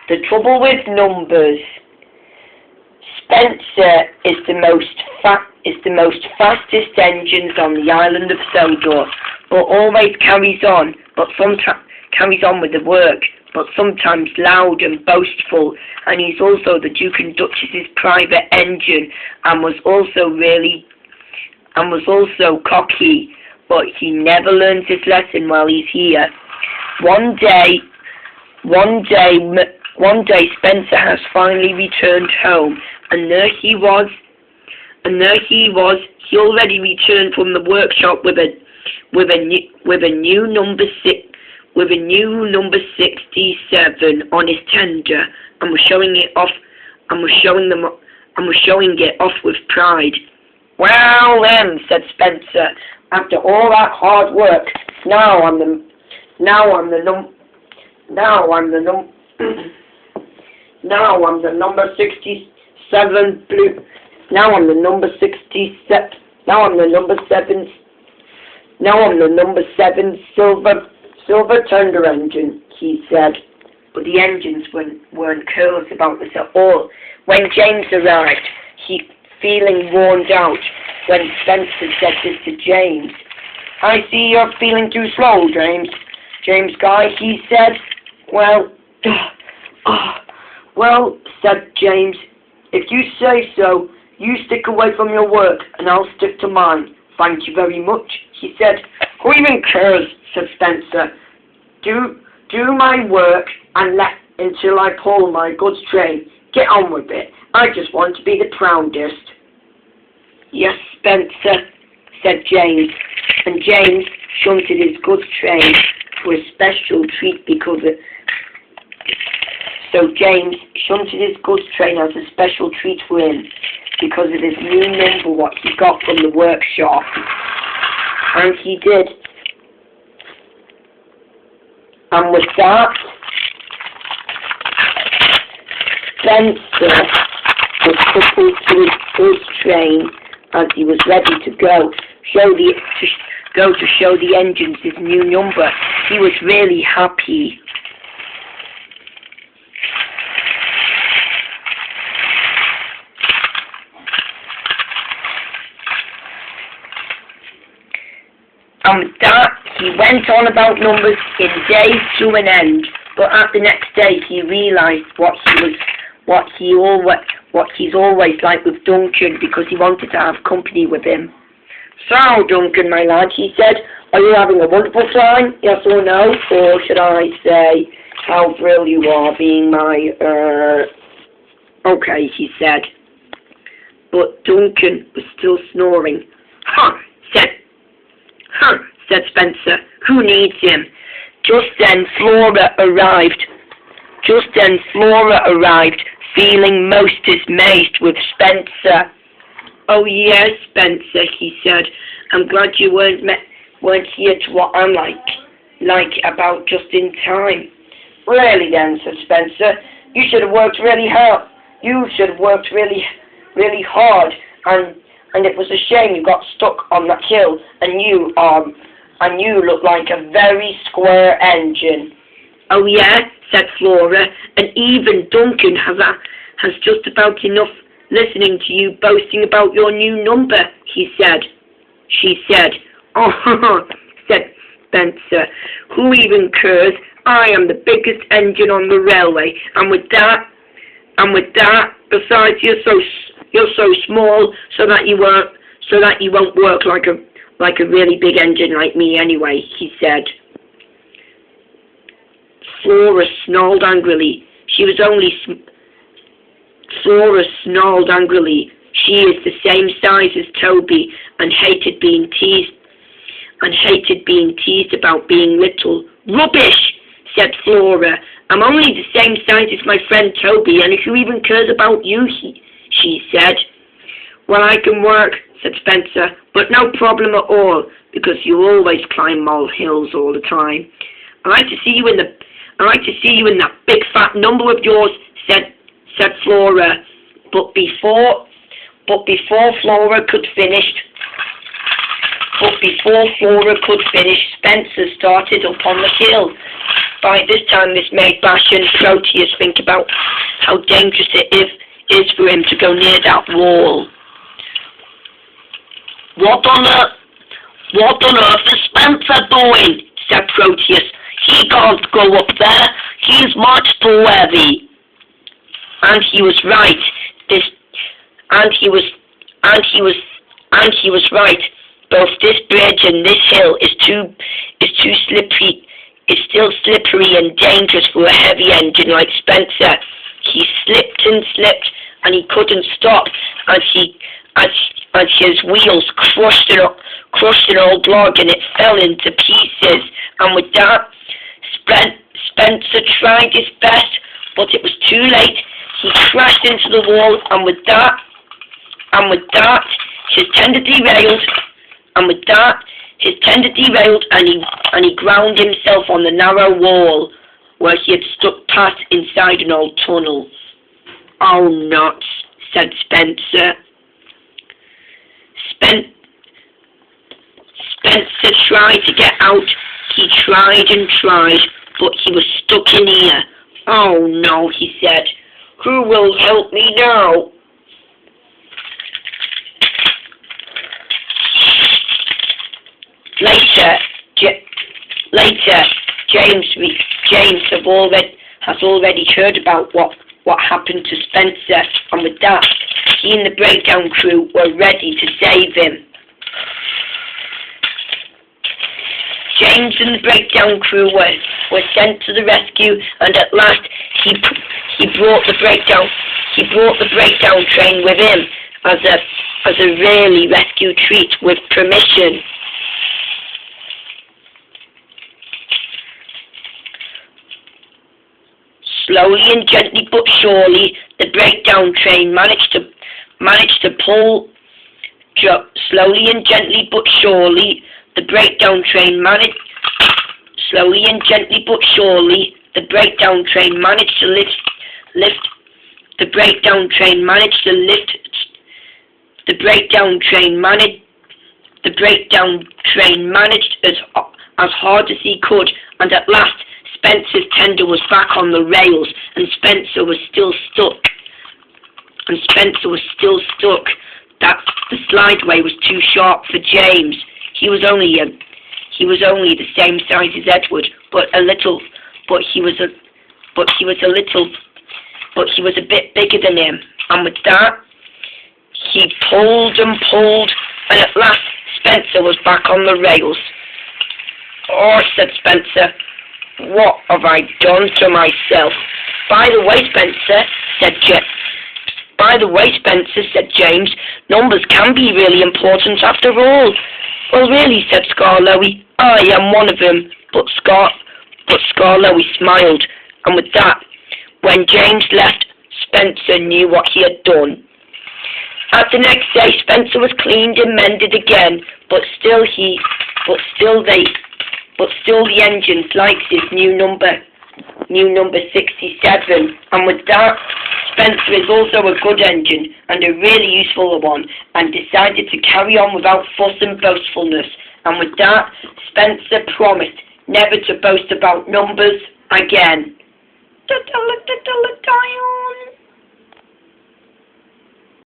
The trouble with numbers, Spencer is the most fastest engines on the island of Sodor, but always carries on with the work, but sometimes loud and boastful, and he's also the Duke and Duchess's private engine, and was also cocky, but he never learns his lesson while he's here. One day Spencer has finally returned home, and there he was. He already returned from the workshop with a new number 67 on his tender, and was showing it off with pride. "Well then," said Spencer, "after all that hard work, now I'm the number 67 blue. Now I'm the number 67. Now I'm the number 7 silver tender engine," he said. But the engines weren't careless about this at all. When James arrived, he feeling worn out, when Spencer said this to James. "I see you're feeling too slow, James Guy," he said. Well, said James, "if you say so, you stick away from your work, and I'll stick to mine." "Thank you very much," he said. "Who even cares?" said Spencer. Do my work and let until I pull my goods train. Get on with it. I just want to be the proudest." "Yes, Spencer," said James, and James shunted his goods train for a special treat So James shunted his goods train as a special treat for him because of his new number what he got from the workshop. And he did. And with that, Spencer was coupled to his goods train as he was ready to go to show the engines his new number. He was really happy. And with that, he went on about numbers in days to an end. But at the next day, he realised what he's always like with Duncan, because he wanted to have company with him. "So, Duncan, my lad," he said, "are you having a wonderful time? Yes or no? Or should I say, how thrilled you are being my, Okay," he said. But Duncan was still snoring. "Huh," said Spencer. "Who needs him?" Just then Flora arrived, feeling most dismayed with Spencer. "Oh yes, Spencer," he said. "I'm glad you weren't here to what I'm like about just in time." "Really then," said Spencer, "you should have worked really hard. You should have worked really hard, and it was a shame you got stuck on that hill, and you look like a very square engine." "Oh yeah," said Flora, "and even Duncan has just about enough listening to you boasting about your new number," she said. "Oh," said Spencer, "who even cares? I am the biggest engine on the railway, and with that, besides you're so small, so that you won't work like a really big engine like me anyway," he said. Flora snarled angrily. Flora snarled angrily. She is the same size as Toby, and hated being teased about being little. "Rubbish," said Flora. "I'm only the same size as my friend Toby, and who even cares about you?" she said. "Well, I can work," said Spencer, "but no problem at all, because you always climb mole hills all the time. I like to see you in that big fat number of yours," said Flora. But before Flora could finish, Spencer started up on the hill. By this time, this made Bash and Proteus think about how dangerous it is for him to go near that wall. What on earth is Spencer doing? Said Proteus. He can't go up there. He's much too heavy. And he was right. He was right. Both this bridge and this hill is too slippery. It's still slippery and dangerous for a heavy engine like Spencer. He slipped and slipped, and he couldn't stop, and his wheels crushed an old log, and it fell into pieces. And with that, Spencer tried his best, but it was too late. He crashed into the wall, and with that, his tender derailed. And he ground himself on the narrow wall where he had stuck past inside an old tunnel. Oh, nuts, said Spencer. Spencer tried to get out. He tried and tried, but he was stuck in here. Oh, no, he said. Who will help me now? Later, James has already heard about what happened to Spencer, and with that, he and the breakdown crew were ready to save him. James and the breakdown crew were sent to the rescue, and at last he brought the breakdown train with him as a really rescue treat with permission. Slowly and gently but surely, the breakdown train managed to pull. Slowly and gently but surely, the breakdown train managed. Slowly and gently but surely, the breakdown train managed to lift. The breakdown train managed to lift. The breakdown train managed as hard as he could, and at last Spencer's tender was back on the rails, and Spencer was still stuck. That the slideway was too sharp for James. He was only the same size as Edward, but he was a bit bigger than him. And with that, he pulled and pulled, and at last Spencer was back on the rails. Oh, said Spencer, what have I done to myself? By the way, Spencer, said James, numbers can be really important after all. Well, really, said Skarloey, I am one of them. But Skarloey smiled, and with that, when James left, Spencer knew what he had done. At the next day, Spencer was cleaned and mended again, but still the engine likes his new number 67, and with that, Spencer is also a good engine and a really useful one, and decided to carry on without fuss and boastfulness. And with that, Spencer promised never to boast about numbers again.